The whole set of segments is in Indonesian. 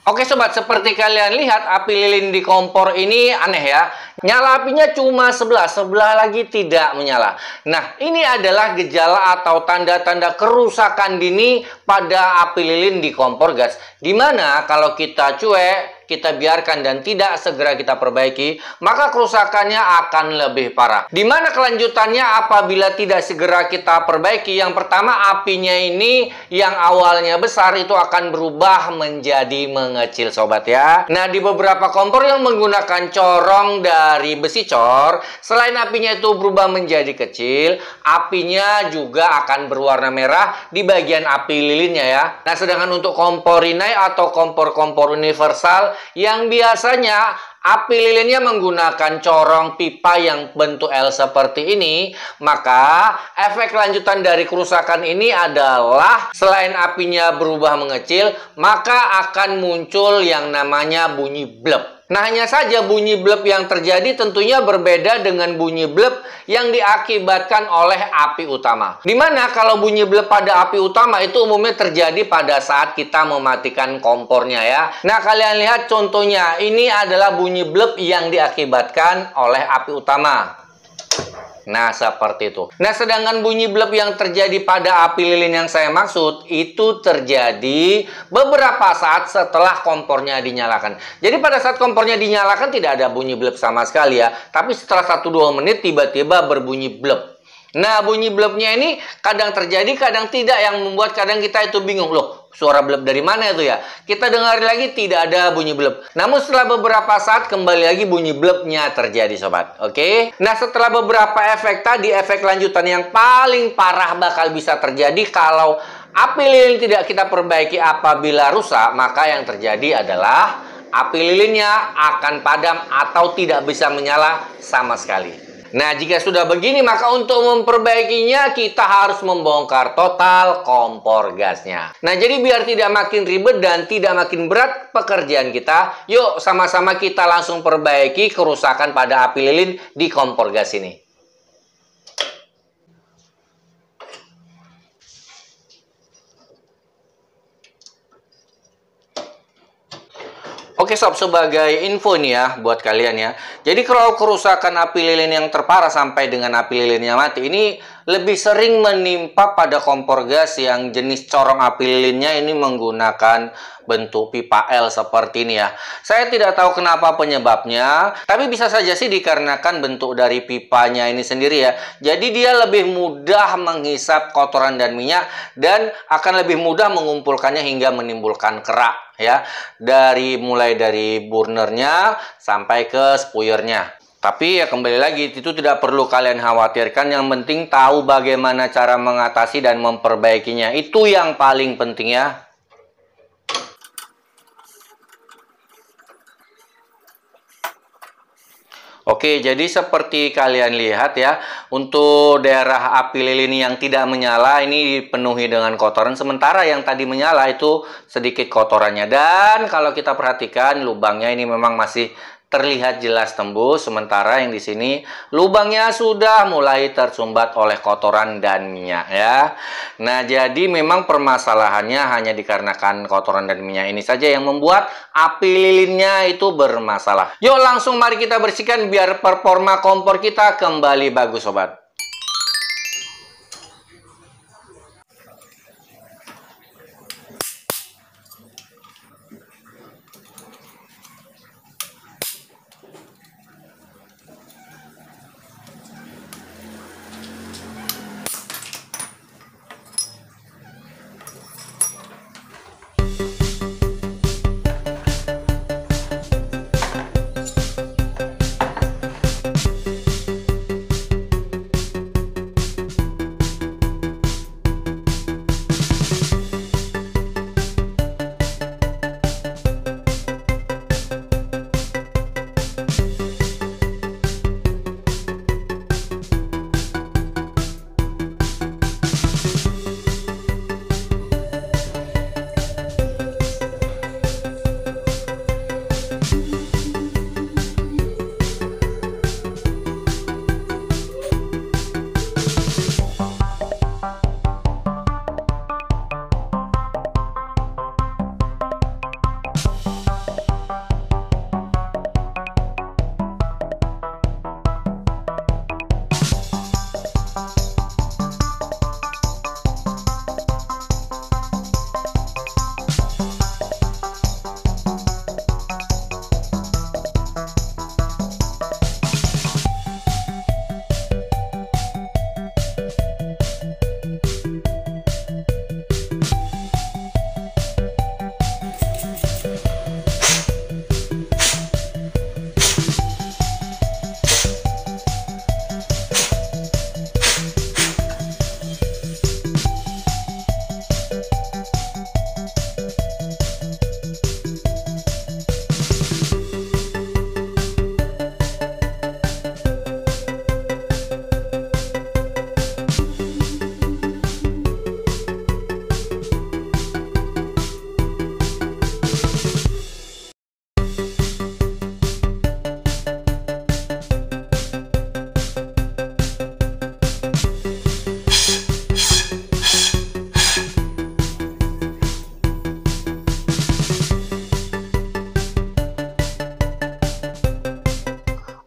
Oke sobat, seperti kalian lihat api lilin di kompor ini aneh ya. Nyala apinya cuma sebelah lagi tidak menyala. Nah, ini adalah gejala atau tanda-tanda kerusakan dini pada api lilin di kompor gas. Dimana kalau kita cuek, kita biarkan dan tidak segera kita perbaiki, maka kerusakannya akan lebih parah. Dimana kelanjutannya apabila tidak segera kita perbaiki? Yang pertama, apinya ini yang awalnya besar itu akan berubah menjadi mengecil sobat ya. Nah, di beberapa kompor yang menggunakan corong dari besi cor, selain apinya itu berubah menjadi kecil, apinya juga akan berwarna merah di bagian api lilinnya ya. Nah, sedangkan untuk kompor Rinnai atau kompor-kompor universal yang biasanya api lilinnya menggunakan corong pipa yang bentuk L seperti ini, maka efek lanjutan dari kerusakan ini adalah selain apinya berubah mengecil, maka akan muncul yang namanya bunyi blep. Nah, hanya saja bunyi blep yang terjadi tentunya berbeda dengan bunyi blep yang diakibatkan oleh api utama. Dimana kalau bunyi blep pada api utama itu umumnya terjadi pada saat kita mematikan kompornya ya. Nah, kalian lihat contohnya, ini adalah bunyi blep yang diakibatkan oleh api utama. Nah, seperti itu. Nah, sedangkan bunyi blep yang terjadi pada api lilin yang saya maksud, itu terjadi beberapa saat setelah kompornya dinyalakan. Jadi, pada saat kompornya dinyalakan tidak ada bunyi blep sama sekali ya. Tapi setelah 1-2 menit tiba-tiba berbunyi blep. Nah, bunyi blepnya ini kadang terjadi, kadang tidak, yang membuat kadang kita itu bingung. Loh, suara blep dari mana itu ya? Kita dengar lagi tidak ada bunyi blep. Namun setelah beberapa saat kembali lagi bunyi blepnya terjadi sobat. Oke? Nah, setelah beberapa efek tadi, efek lanjutan yang paling parah bakal bisa terjadi kalau api lilin tidak kita perbaiki apabila rusak, maka yang terjadi adalah api lilinnya akan padam atau tidak bisa menyala sama sekali. Nah, jika sudah begini, maka untuk memperbaikinya kita harus membongkar total kompor gasnya. Nah, jadi biar tidak makin ribet dan tidak makin berat pekerjaan kita, yuk sama-sama kita langsung perbaiki kerusakan pada api lilin di kompor gas ini. Oke sob, sebagai info nih ya buat kalian ya. Jadi kalau kerusakan api lilin yang terparah sampai dengan api lilinnya mati, ini lebih sering menimpa pada kompor gas yang jenis corong api lilinnya ini menggunakan bentuk pipa L seperti ini ya. Saya tidak tahu kenapa penyebabnya, tapi bisa saja sih dikarenakan bentuk dari pipanya ini sendiri ya. Jadi dia lebih mudah menghisap kotoran dan minyak dan akan lebih mudah mengumpulkannya hingga menimbulkan kerak ya. Mulai dari burnernya sampai ke spuyernya. Tapi ya kembali lagi, itu tidak perlu kalian khawatirkan. Yang penting tahu bagaimana cara mengatasi dan memperbaikinya. Itu yang paling penting ya. Oke, jadi seperti kalian lihat ya, untuk daerah api lilin yang tidak menyala ini dipenuhi dengan kotoran, sementara yang tadi menyala itu sedikit kotorannya. Dan kalau kita perhatikan lubangnya ini memang masih terlihat jelas tembus, sementara yang di sini lubangnya sudah mulai tersumbat oleh kotoran dan minyak ya. Nah, jadi memang permasalahannya hanya dikarenakan kotoran dan minyak ini saja yang membuat api lilinnya itu bermasalah. Yuk langsung mari kita bersihkan biar performa kompor kita kembali bagus sobat.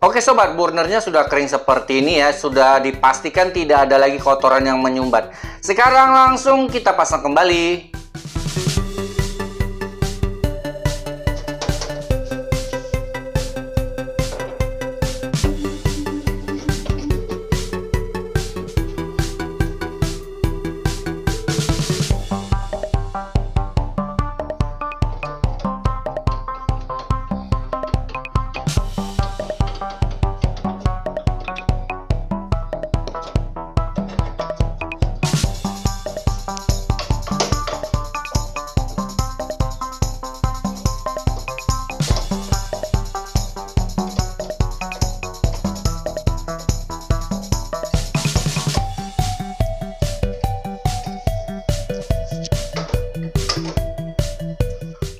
Oke sobat, burnernya sudah kering seperti ini ya. Sudah dipastikan tidak ada lagi kotoran yang menyumbat. Sekarang langsung kita pasang kembali.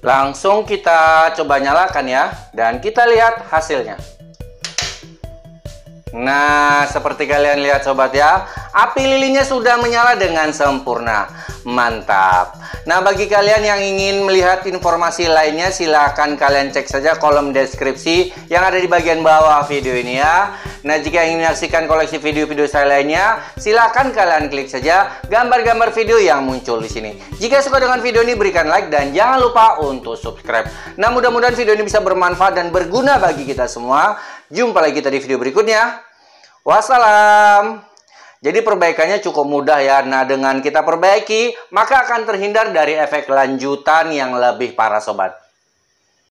Langsung kita coba nyalakan ya, dan kita lihat hasilnya. Nah, seperti kalian lihat sobat ya, api lilinnya sudah menyala dengan sempurna. Mantap. Nah, bagi kalian yang ingin melihat informasi lainnya, silahkan kalian cek saja kolom deskripsi yang ada di bagian bawah video ini ya. Nah, jika ingin menyaksikan koleksi video-video saya lainnya, silahkan kalian klik saja gambar-gambar video yang muncul di sini. Jika suka dengan video ini, berikan like dan jangan lupa untuk subscribe. Nah, mudah-mudahan video ini bisa bermanfaat dan berguna bagi kita semua. Jumpa lagi kita di video berikutnya. Wassalam. Jadi perbaikannya cukup mudah ya. Nah, dengan kita perbaiki, maka akan terhindar dari efek lanjutan yang lebih parah sobat.